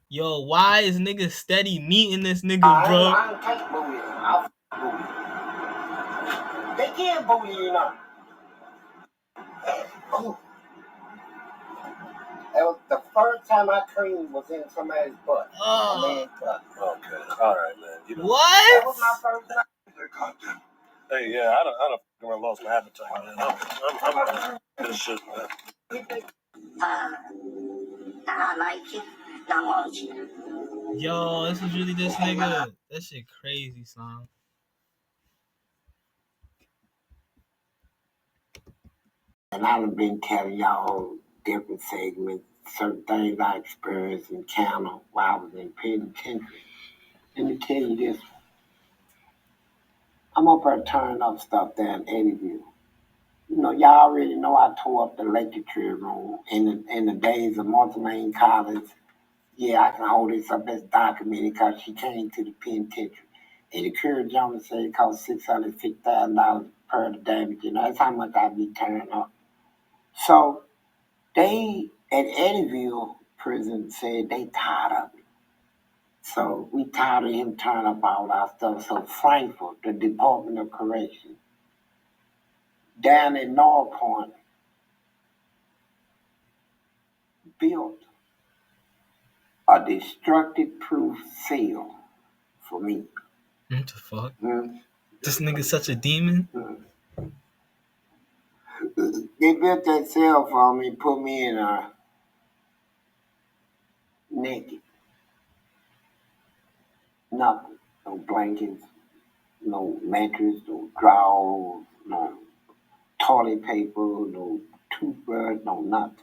Yo, why is niggas steady meeting this nigga, bro? I ain't take bullying. I bully. They can't bully you now. That was the first time I creamed was in somebody's butt. A man's butt. Okay, all right, man. You know. What? That was my first time. Hey, yeah, I don't lost my appetite, man. I'm this shit, man. I like it. I want you. Yo, this is really this nigga. That shit crazy, son. And I've been telling y'all different segments, certain things I experienced and encountered while I was in penitentiary. Let me tell you this. I'm up there turning up stuff down Eddyville. You know, y'all already know I tore up the lecture room in the days of Martha Lane College. Yeah, I can hold this up as documented because she came to the penitentiary. And the Curry Jones said it cost $650,000 per the damage. You know, that's how much I be turning up. So they at Eddyville prison said they tired of it. So we tired of him turning up all our stuff. So Frankfurt, the Department of Correction, down in North Point, built a destructive proof cell for me. What the fuck? This nigga's such a demon? They built that cell for me, put me in naked. Nothing. No blankets, no mattress, no drawers, no toilet paper, no toothbrush, no nothing.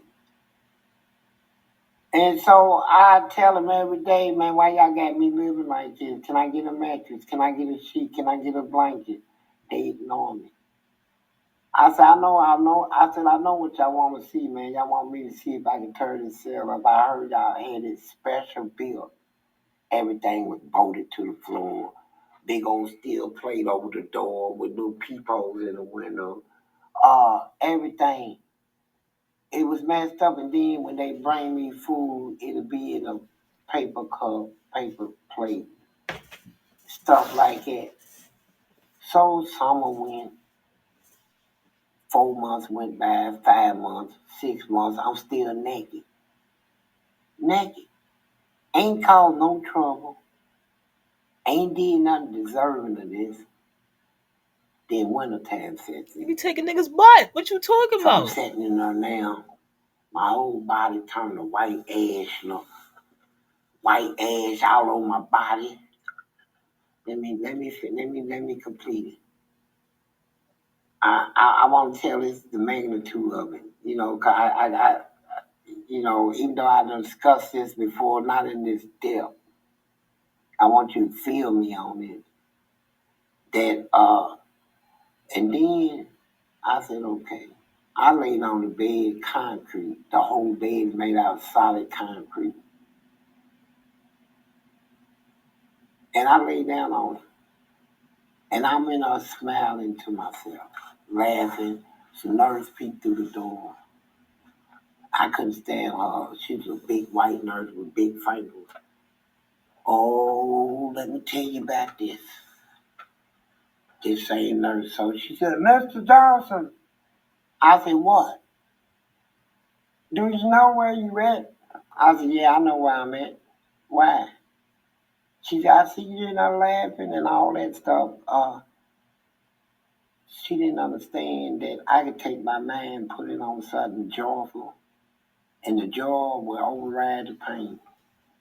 And so I tell them every day, man, why y'all got me living like this? Can I get a mattress? Can I get a sheet? Can I get a blanket? They ignore me. I said, I know. I know what y'all want to see, man. Y'all want me to see if I can turn this cell up. I heard y'all had it special built. Everything was bolted to the floor. Big old steel plate over the door with little peepholes in the window. Everything. It was messed up, and then when they bring me food, it'll be in a paper cup, paper plate, stuff like that. So summer went, 4 months went by, 5 months, 6 months, I'm still naked. Naked. Ain't caused no trouble. Ain't did nothing deserving of this. Then wintertime sets in. You be taking niggas' butt. What you talking So I'm about? sitting in there now. My whole body turned to white ash, white ash all over my body. Let me complete it. I want to tell this the magnitude of it. You know, 'cause you know, even though I discussed this before, not in this depth, I want you to feel me on it. That and then I said, okay. I laid on the bed, concrete. The whole bed is made out of solid concrete. And I lay down on it. And I'm in there smiling to myself, laughing. Some nurse peeked through the door. I couldn't stand her. She was a big white nurse with big fingers. Oh, let me tell you about this. This same nurse. So she said, Mr. Johnson. I said, what? Do you know where you at? I said, yeah, I know where I'm at. Why? She said, I see you in there laughing and all that stuff. She didn't understand that I could take my mind, put it on something joyful, and the joy will override the pain.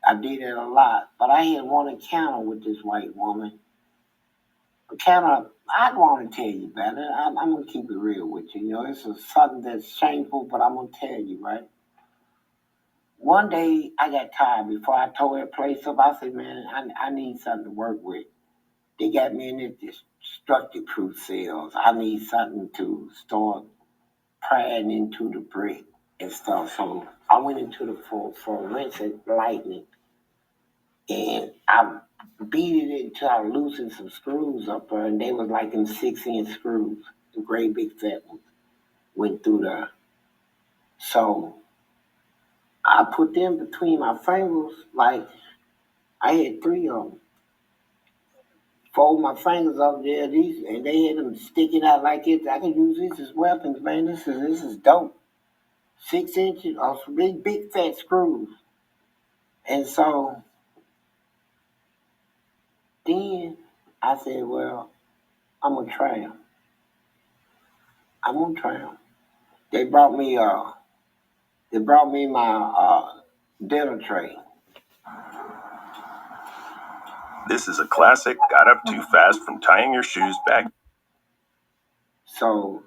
I did it a lot, but I had one encounter with this white woman. I want to tell you about it. I'm going to keep it real with you. You know, it's something that's shameful, but I'm going to tell you, right? One day, I got tired. Before I tore that place up, I said, man, I need something to work with. They got me in this destructive proof cells. I need something to start prying into the brick and stuff. So I went into the forensic lightning, and I beat it until I loosened some screws up there, and they was like in 6-inch screws, the great big fat ones, went through there. So I put them between my fingers, like I had 3 of them. Fold my fingers up there, these, and they had them sticking out like this. I can use this as weapons, man. This is dope. 6 inches of some big fat screws. And so then I said, well, I'm gonna try them. I'm gonna try them. They brought me my dinner tray. This is a classic. Got up too fast from tying your shoes back. So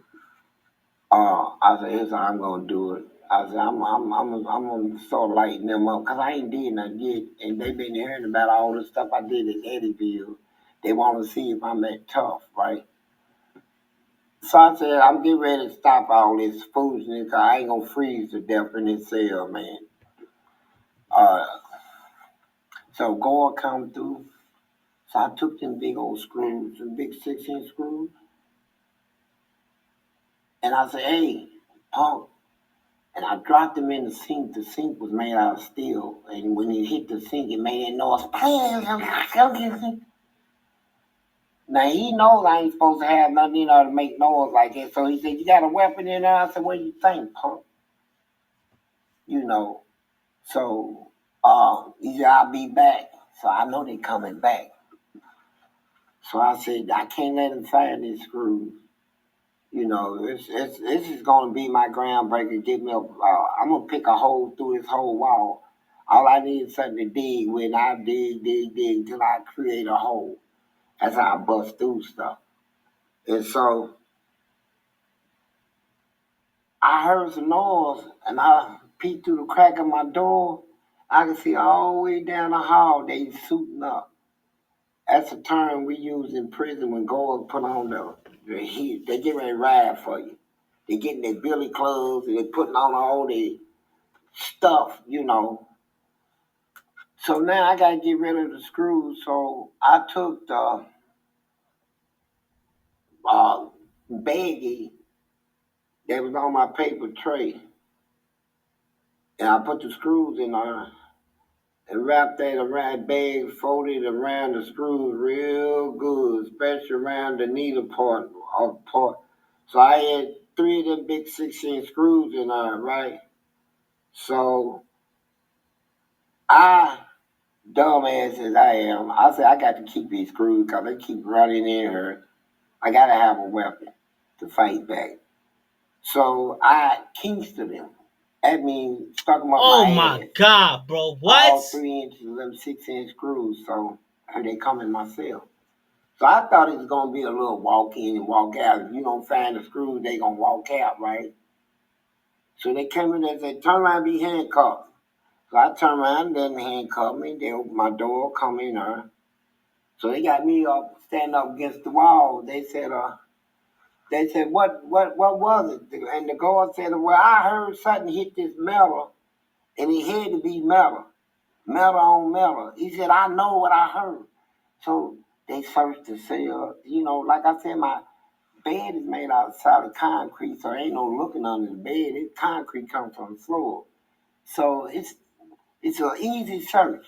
I said, here's how I'm gonna do it. I said, I'm gonna start lighting them up because I ain't did nothing yet, and they've been hearing about all the stuff I did in Eddyville. They want to see if I'm that tough, right? So I said, I'm getting ready to stop all this foolishness because I ain't gonna freeze to death in this cell, man. So Gore come through. So I took them big old screws, some big 6-inch screws, and I said, hey, punk. And I dropped them in the sink. The sink was made out of steel. And when it hit the sink, it made that noise. Now, he knows I ain't supposed to have nothing in there to make noise like that. So he said, you got a weapon in there? I said, what do you think, punk? You know. So he said, I'll be back. So I know they coming back. So I said, I can't let him find these screws. You know, this is going to be my groundbreaker. Get me up. I'm going to pick a hole through this whole wall. All I need is something to dig with. And I dig till I create a hole. That's how I bust through stuff. And so I heard some noise, and I peeked through the crack of my door. I could see all the way down the hall. They suiting up. That's a term we use in prison when guards put on the heat. They get ready to ride for you. They getting their billy clubs and they putting on all their stuff, you know. So now I gotta get rid of the screws. So I took the baggie that was on my paper tray, and I put the screws in there and wrapped that around bag, folded around the screws real good, especially around the needle part. So I had 3 of them big 6-inch screws in there, right? So I, dumbass as I am, I said I got to keep these screws because they keep running in here. I got to have a weapon to fight back. So I kingsted them. That means stuck them up my ass. Oh my God, bro! What? All 3 inches of them 6-inch screws. So they come in my cell. So I thought it was gonna be a little walk in and walk out. If you don't find the screws, they gonna walk out, right? So they came in and said, "Turn around, and be handcuffed." So I turned around, and they handcuffed me. They opened my door, come in there. So they got me up, standing up against the wall. They said, what was it? And the guard said, well, I heard something hit this metal, and it had to be metal on metal. He said, I know what I heard. So they searched the cell. You know, like I said, my bed is made out of solid concrete, so there ain't no looking under the bed. It's concrete comes from the floor. So it's an easy search.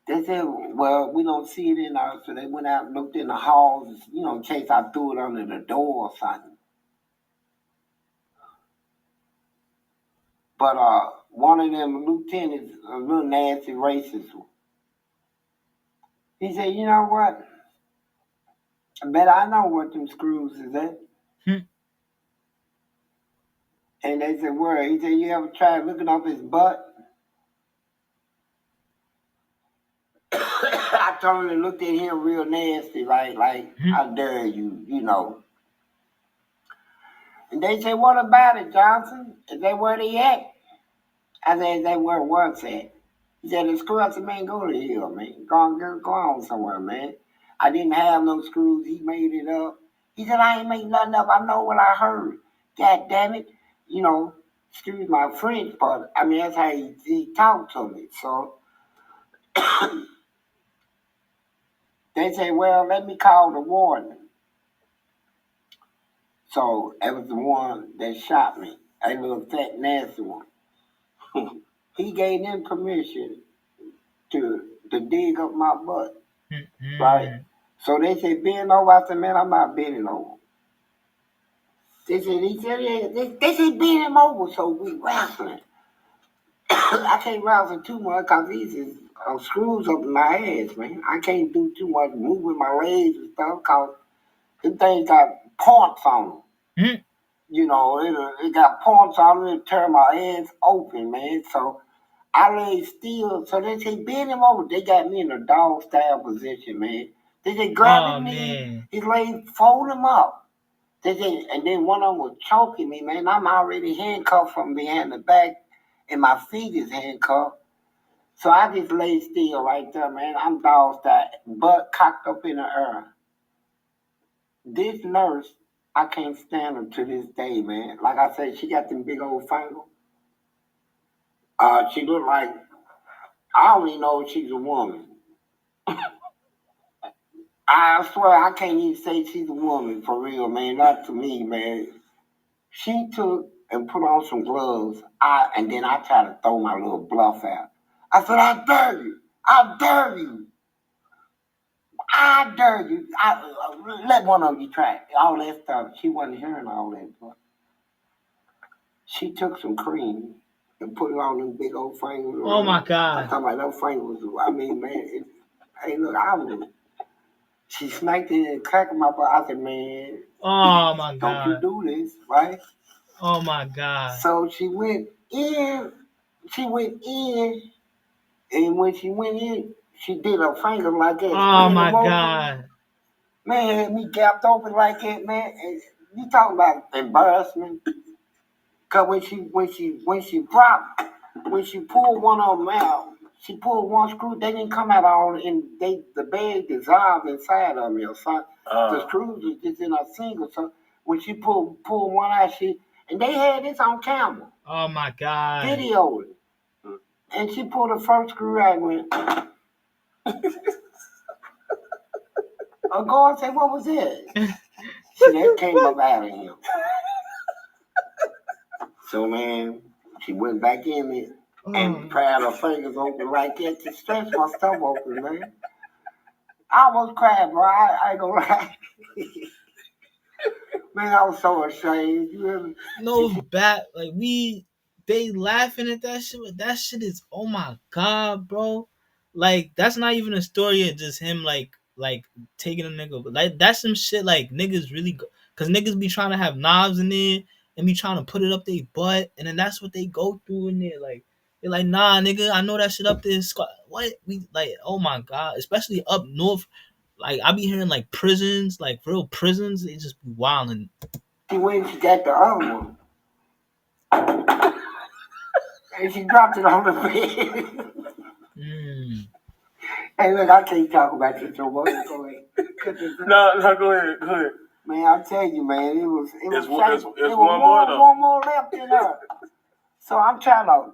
They said, well, we don't see it in there. So they went out and looked in the halls, you know, in case I threw it under the door or something. But one of them lieutenants, a little nasty racist, he said, you know what? I bet I know what them screws is at. And they said, where? He said, you ever tried looking up his butt? I told him and looked at him real nasty, like I dare you, you know. And they said, what about it, Johnson? Is that where they at? I said, is that where it was at? He said, the screw. I said, man, go to hell, man. Go on somewhere, man. I didn't have no screws. He made it up. He said, I ain't made nothing up. I know what I heard. God damn it. You know, excuse my French, but I mean, that's how he talked to me. So they said, well, let me call the warden. So that was the one that shot me. A little fat, nasty one. he gave them permission to dig up my butt. Right? So they said, bend over. I said, man, I'm not bending over. They said, bend him over, so we wrestling. I can't wrestle too much because these is screws up in my ass, man. I can't do too much moving my legs and stuff because them things got points on them. You know, it got points on it, it turn my ass open, man. So I lay still. So they say, bend him over. They got me in a dog style position, man. They say, grab his knee, his leg, fold him up. They say, and then one of them was choking me, man. I'm already handcuffed from behind the back, and my feet is handcuffed. So I just lay still right there, man. I'm dog style, butt cocked up in the air. This nurse, I can't stand her to this day, man. Like I said, she got them big old fingers. She looked like, I don't even know if she's a woman. I swear I can't even say she's a woman for real, man. Not to me, man. She took and put on some gloves. And then I tried to throw my little bluff out. I said, I dare you. I dare you. I dare you. Let one of you try it. All that stuff. She wasn't hearing all that. But she took some cream and put it on them big old fingers. Oh my God. I'm talking about those fingers. I mean, man. Hey, look, she smacked it and cracked my butt. I said, man. Oh my God. Don't you do this, right? Oh my God. So she went in. And when she went in, she did her finger like that. Oh my God. Man, had me gapped open like that, man. And you talking about embarrassment? Cause when she pulled one of them out, she pulled one screw. They didn't come out all, and the bag dissolved inside of me. So the screws was just in a single. So when she pulled one out, and they had this on camera. Oh my God. Videoed it. And she pulled the first screw out and went. A guard said, what was it? See, that came up out of him. So, man, she went back in there and pried her fingers open like that to stretch my stomach open, man. I almost cried, bro. I ain't gonna lie. Man, I was so ashamed. No, bad. Like, they laughing at that shit, but that shit is, oh my God, bro. Like, that's not even a story of just him, like taking a nigga. Like, that's some shit, like, niggas really go. Because niggas be trying to have knives in there and be trying to put it up their butt. And then that's what they go through in there. Like, they're like, nah, nigga, I know that shit up there. What? We, like, oh my God. Especially up north. Like, I be hearing, like, prisons, like, real prisons. They just be wilding. She went and she got the other one. And she dropped it on the bed. Hey, look, I can't talk about this no more. Go ahead. No, go ahead. Man, I'm telling you, man, it was It's one more left in her. So I'm trying to,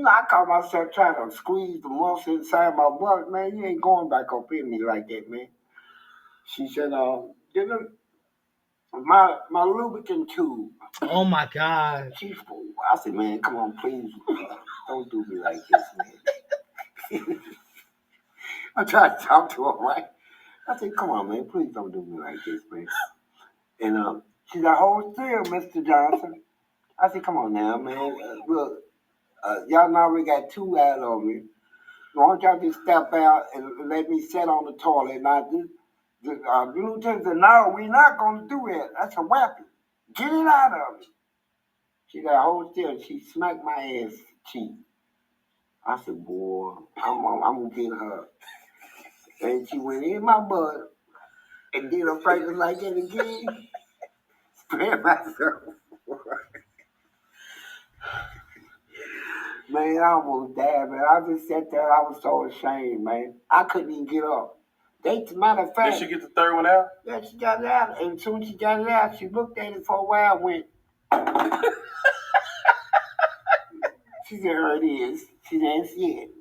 I caught myself trying to squeeze the muscle inside my butt. Man, you ain't going back up in me like that, man. She said, my lubricant tube. Oh my God. I said, man, come on, please, don't do me like this, man. I tried to talk to her, right? I said, come on, man, please don't do me like this, man. And she said, hold still, Mr. Johnson. I said, come on now, man. Look, y'all know we got two out on me. Why don't y'all just step out and let me sit on the toilet? Now, the lieutenant said, no, we're not going to do that. That's a weapon. Get it out of me. She got hold still. She smacked my ass cheek. I said, boy, I'm going to get her. And she went in my butt and did her fingers like that again. Spread myself. Man, I almost died, man. I just sat there. I was so ashamed, man. I couldn't even get up. Matter of fact. Did she get the third one out? Yeah, she got it out. And as soon as she got it out, she looked at it for a while and went. She said, there it is. She didn't see it.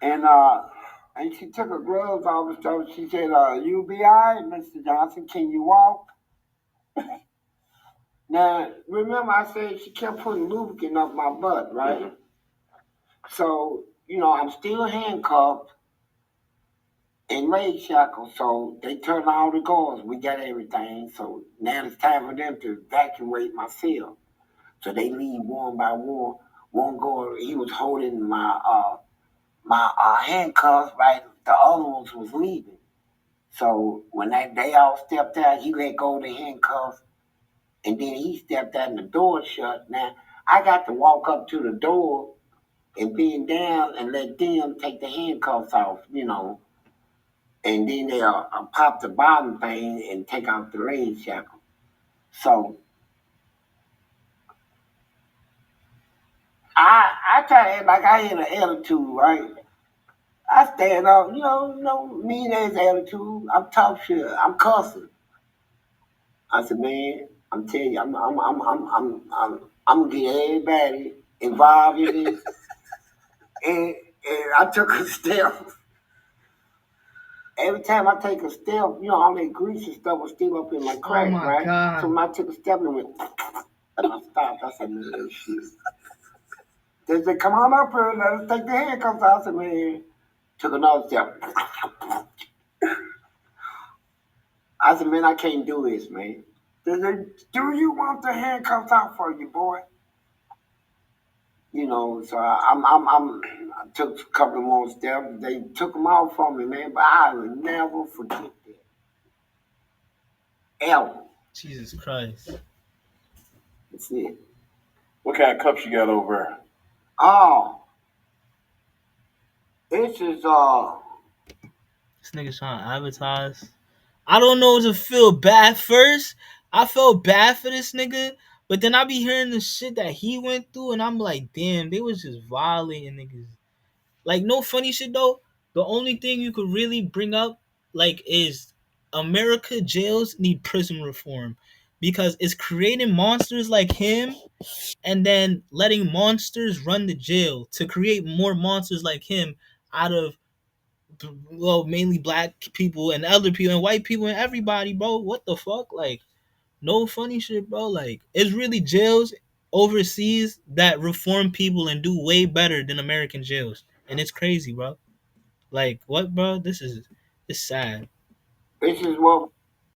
And she took her gloves off and stuff. She said, you be all right, Mr. Johnson? Can you walk? Now, remember I said she kept putting lubricant up my butt, right? Mm-hmm. So, I'm still handcuffed and leg shackled. So they turned all the guards. We got everything. So now it's time for them to evacuate my cell. So they leave one by one. One guard, he was holding my handcuffs, right? The other ones was leaving. So when they all stepped out, he let go of the handcuffs, and then he stepped out and the door shut. Now I got to walk up to the door and bend down and let them take the handcuffs off, and then they'll pop the bottom thing and take out the leg shackle. So I try to act like I had an attitude, right? I stand up, mean ass attitude. I'm tough shit. I'm cussing. I said, man, I'm telling you, I'm gonna get everybody involved in this. And I took a step. Every time I take a step, all that grease and stuff was still up in my Oh crack, my right? So god. when I took a step, it went, and I stopped. I said, man, shit. They said, come on up here, let us take the handcuffs out. I said, man, took another step. I said, man, I can't do this, man. They said, do you want the handcuffs out for you, boy? So I took a couple more steps. They took them out from me, man, but I will never forget that. Ever. Jesus Christ. That's it. What kind of cups you got over there? Oh, this is, This nigga trying to advertise. I don't know to feel bad first. I felt bad for this nigga, but then I be hearing the shit that he went through, and I'm like, damn, they was just violating niggas. Like, no funny shit though. The only thing you could really bring up, like, is America jails need prison reform because it's creating monsters like him and then letting monsters run the jail to create more monsters like him out of, well, mainly black people and other people and white people and everybody, bro. What the fuck? Like, no funny shit, bro. Like, it's really jails overseas that reform people and do way better than American jails. And it's crazy, bro. Like, what, bro? This is, it's sad. this is what